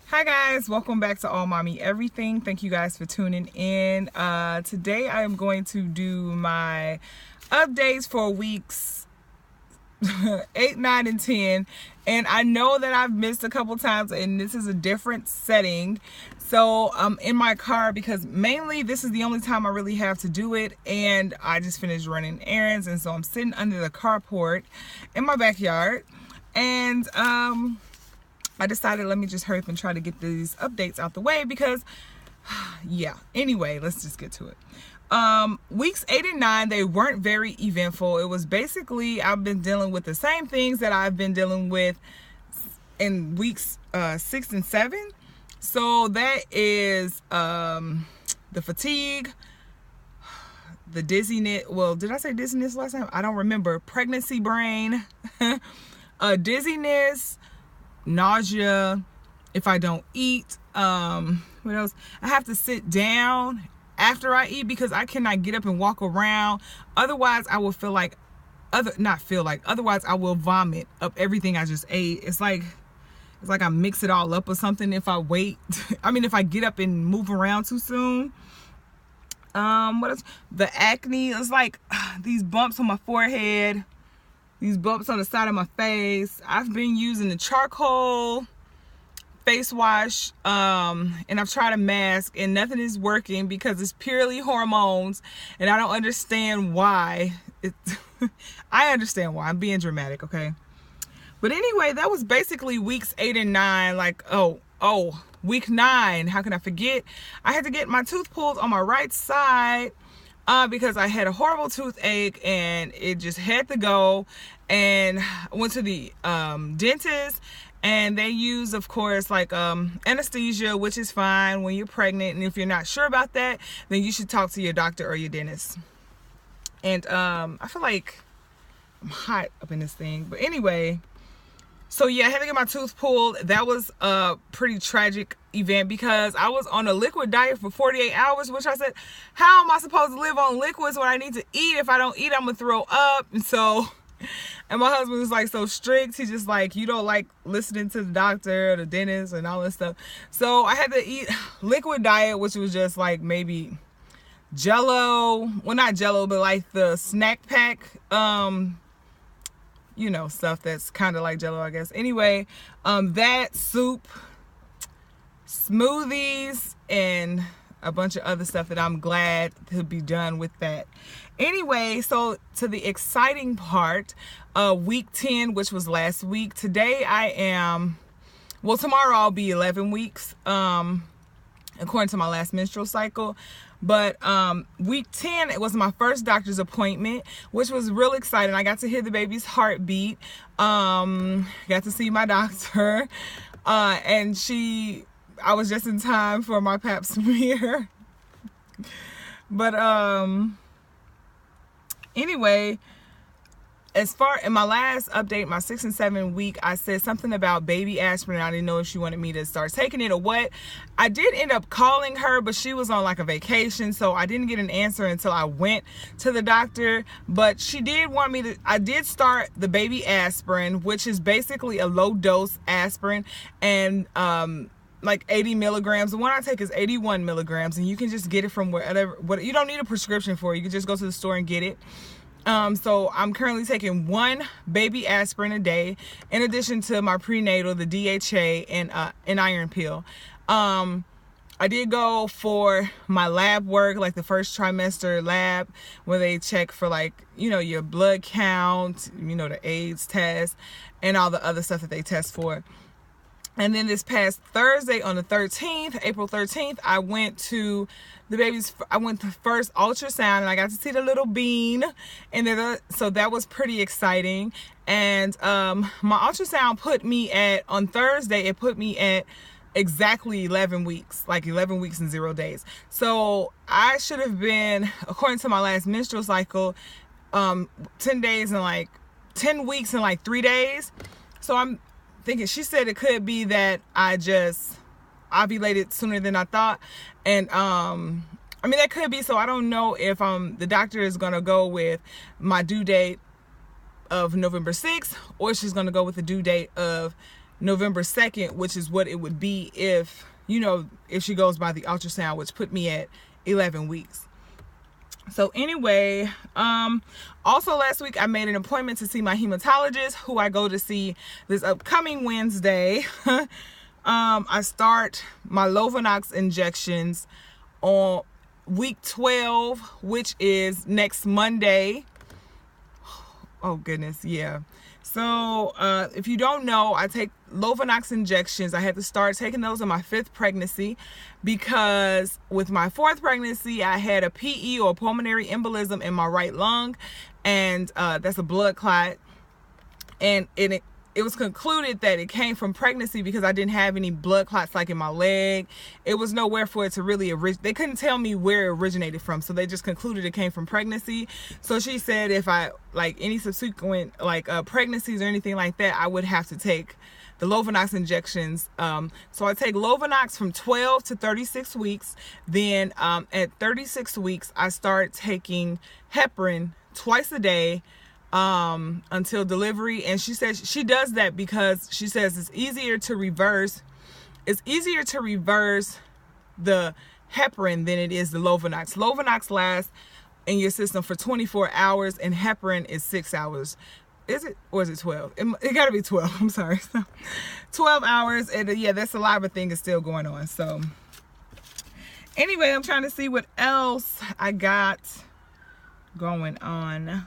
Hi guys, welcome back to All Mommy Everything. Thank you guys for tuning in. Today I am going to do my updates for weeks 8, 9, and 10. And I know that I've missed a couple times and this is a different setting. So I'm in my car because mainly this is the only time I really have to do it. And I just finished running errands, and so I'm sitting under the carport in my backyard. And I decided let me just hurry up and try to get these updates out the way because yeah, anyway, let's just get to it. Weeks 8 and 9, they weren't very eventful. It was basically, I've been dealing with the same things that I've been dealing with in weeks 6 and 7. So that is the fatigue, the dizziness. Well, did I say dizziness last time? I don't remember. Pregnancy brain, dizziness, nausea if I don't eat. What else? I have to sit down after I eat because I cannot get up and walk around. Otherwise I will feel like otherwise I will vomit up everything I just ate. It's like I mix it all up or something if I wait. I mean, if I get up and move around too soon. What else? The acne is like these bumps on my forehead, these bumps on the side of my face. I've been using the charcoal face wash, and I've tried a mask and nothing is working because it's purely hormones, and I don't understand why. I understand why. I'm being dramatic, okay? But anyway, that was basically weeks 8 and 9. Like, week 9, how can I forget? I had to get my tooth pulled on my right side because I had a horrible toothache and it just had to go. And I went to the dentist, and they use, of course, like anesthesia, which is fine when you're pregnant. And if you're not sure about that, then you should talk to your doctor or your dentist. And I feel like I'm hot up in this thing. But anyway, so yeah, I had to get my tooth pulled. That was a pretty tragic event because I was on a liquid diet for 48 hours, which I said, how am I supposed to live on liquids when I need to eat? If I don't eat, I'm going to throw up. And so... And my husband was like so strict. He's just like, you don't like listening to the doctor or the dentist and all that stuff. So I had to eat liquid diet, which was just like maybe Jello. Well, not Jello, but like the snack pack, you know, stuff that's kind of like Jello, I guess. Anyway, that soup, smoothies, and a bunch of other stuff that I'm glad to be done with that. Anyway, so to the exciting part, week 10, which was last week. Today I am, well, tomorrow I'll be 11 weeks, according to my last menstrual cycle. But week 10, it was my first doctor's appointment, which was real exciting. I got to hear the baby's heartbeat, got to see my doctor, and I was just in time for my pap smear. But anyway, as far in my last update, my 6 and 7 week, I said something about baby aspirin. I didn't know if she wanted me to start taking it or what. I did end up calling her, but she was on like a vacation, so I didn't get an answer until I went to the doctor. But she did want me to, I did start the baby aspirin, which is basically a low dose aspirin, and like 80 milligrams. The one I take is 81 milligrams, and you can just get it from wherever. You don't need a prescription for it. You can just go to the store and get it. So I'm currently taking 1 baby aspirin a day, in addition to my prenatal, the DHA, and an iron pill. I did go for my lab work, like the first trimester lab, where they check for like, you know, your blood count, you know, the AIDS test, and all the other stuff that they test for. And then this past Thursday on the 13th, April 13th, I went to the first ultrasound, and I got to see the little bean. And so that was pretty exciting. And my ultrasound on Thursday, it put me at exactly 11 weeks, like 11 weeks and 0 days. So I should have been, according to my last menstrual cycle, 10 days and like 10 weeks and like 3 days. So I'm thinking, she said it could be that I just ovulated sooner than I thought, and I mean, that could be. So I don't know if the doctor is gonna go with my due date of November 6th, or she's gonna go with the due date of November 2nd, which is what it would be if, you know, if she goes by the ultrasound, which put me at 11 weeks. So anyway, also last week I made an appointment to see my hematologist, who I go to see this upcoming Wednesday. I start my Lovenox injections on week 12, which is next Monday. Oh goodness, yeah. So if you don't know, I take Lovenox injections. I had to start taking those in my 5th pregnancy because with my 4th pregnancy, I had a PE, or pulmonary embolism, in my right lung, and that's a blood clot. And it was concluded that it came from pregnancy because I didn't have any blood clots like in my leg. It was nowhere for it to really they couldn't tell me where it originated from, so they just concluded it came from pregnancy. So she said if I, like, any subsequent pregnancies or anything like that, I would have to take the Lovenox injections. So I take Lovenox from 12 to 36 weeks. Then at 36 weeks, I start taking heparin twice a day until delivery. And she says she does that because she says it's easier to reverse the heparin than it is the Lovenox. Lovenox lasts in your system for 24 hours and heparin is 6 hours. Is it, or is it 12? It gotta be 12. I'm sorry. So 12 hours, and yeah, that saliva thing is still going on. So anyway, I'm trying to see what else I got going on.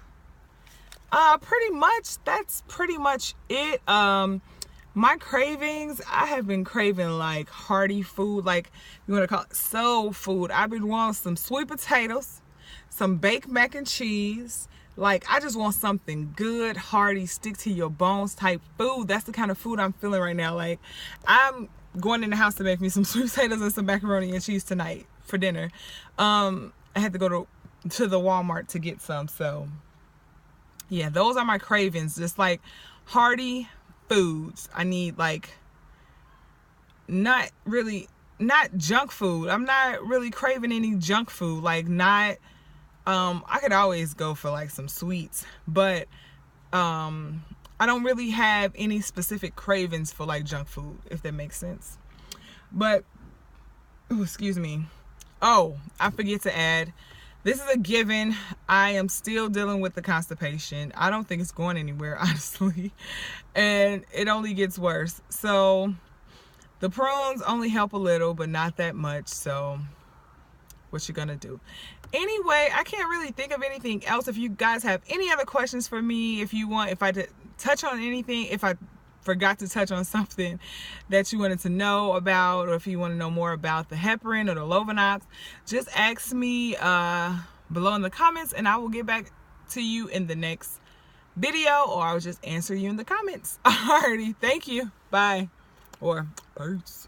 Pretty much, that's pretty much it. My cravings, I have been craving like hearty food, like you want to call it soul food. I've been wanting some sweet potatoes, some baked mac and cheese. Like, I just want something good, hearty, stick to your bones type food. That's the kind of food I'm feeling right now. Like, I'm going in the house to make me some sweet potatoes and some macaroni and cheese tonight for dinner. I had to go to the Walmart to get some. So yeah, those are my cravings. Just like hearty foods. I need, like, not junk food. I'm not really craving any junk food. Like, not, I could always go for like some sweets, but I don't really have any specific cravings for like junk food, if that makes sense. But, oh, excuse me. Oh, I forget to add, this is a given. I am still dealing with the constipation. I don't think it's going anywhere, honestly. And it only gets worse. So the prunes only help a little, but not that much. So what you gonna do? Anyway, I can't really think of anything else. If you guys have any other questions for me, if I did touch on anything, if I forgot to touch on something that you wanted to know about, or if you want to know more about the heparin or the Lovenox, just ask me below in the comments, and I will get back to you in the next video, or I'll just answer you in the comments. Alrighty, thank you. Bye. Or peace.